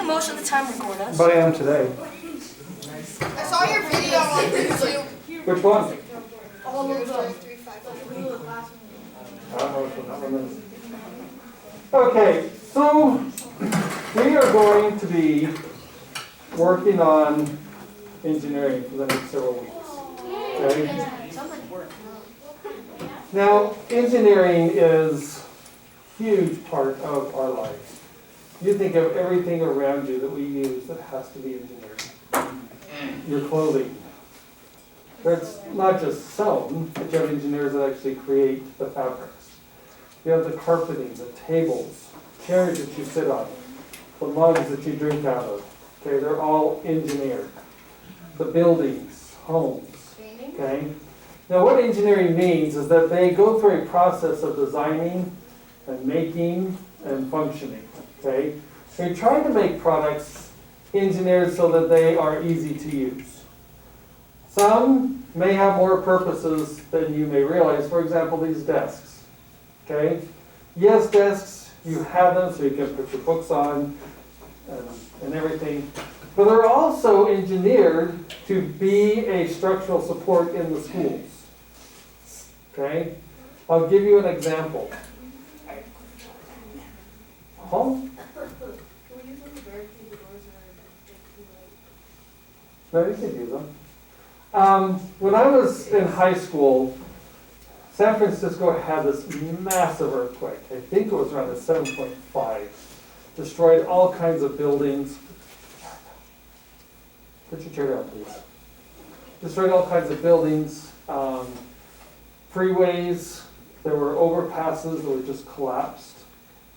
most of the time record us. But I am today. I saw your video on YouTube. Which one? All of them. I don't know which one that one is. Okay, so we are going to be working on engineering for the next several weeks. Okay? Now, engineering is a huge part of our lives. You think of everything around you that we use that has to be engineered. Your clothing. That's not just sewn, but you have engineers that actually create the fabrics. You have the carpeting, the tables, chairs that you sit on, the mugs that you drink out of. Okay, they're all engineered. The buildings, homes. Okay. Now what engineering means is that they go through a process of designing and making and functioning. Okay. They're trying to make products engineered so that they are easy to use. Some may have more purposes than you may realize. For example, these desks. Okay? Yes, desks, you have them so you can put your books on and everything. But they're also engineered to be a structural support in the schools. Okay? I'll give you an example. Home? No, you can use them. When I was in high school, San Francisco had this massive earthquake. I think it was around a 7.5. Destroyed all kinds of buildings. Put your chair down, please. Destroyed all kinds of buildings, freeways. There were overpasses that were just collapsed.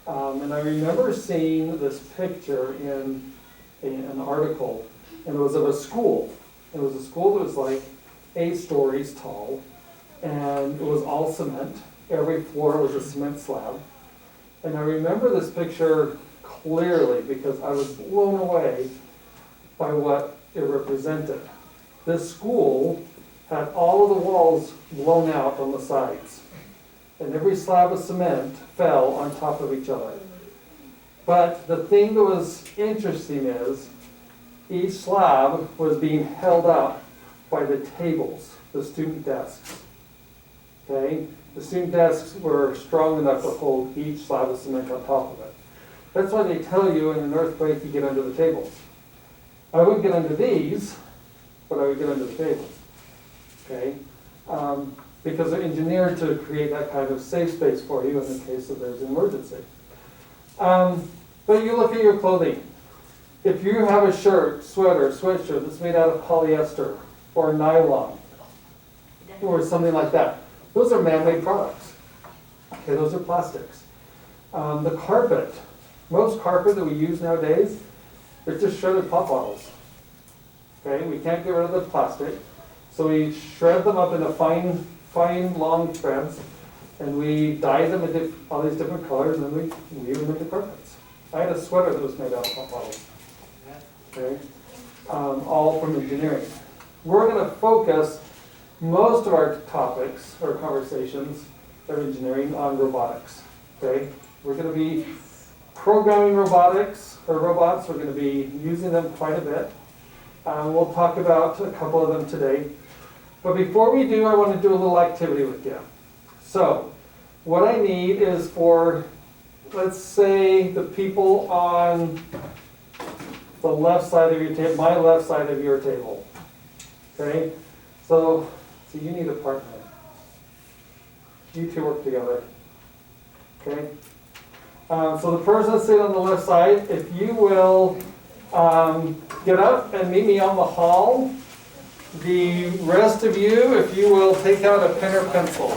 And I remember seeing this picture in an article, and it was of a school. It was a school that was like 8 stories tall, and it was all cement. Every floor was a cement slab. And I remember this picture clearly because I was blown away by what it represented. This school had all of the walls blown out on the sides, and every slab of cement fell on top of each other. But the thing that was interesting is each slab was being held up by the tables, the student desks. Okay? The student desks were strong enough to hold each slab of cement on top of it. That's why they tell you in an earthquake you get under the tables. I wouldn't get under these, but I would get under the tables. Okay? Because they're engineered to create that kind of safe space for you in the case that there's an emergency. But you look at your clothing. If you have a shirt, sweater, sweatshirt that's made out of polyester or nylon or something like that, those are man-made products. Okay, those are plastics. The carpet, most carpet that we use nowadays, they're just shredded pop bottles. Okay, we can't get rid of the plastic, so we shred them up into fine, long threads, and we dye them in all these different colors, and then we weave them into carpets. I had a sweater that was made out of pop bottles. Okay, all from engineering. We're going to focus most of our topics or conversations of engineering on robotics. Okay, we're going to be programming robotics or robots. We're going to be using them quite a bit. We'll talk about a couple of them today. But before we do, I want to do a little activity with you. So, what I need is for, let's say, the people on the left side of your table, my left side of your table. Okay? So you need a partner. You two work together. Okay? So the person sitting on the left side, if you will get up and meet me on the hall. The rest of you, if you will take out a pen or pencil.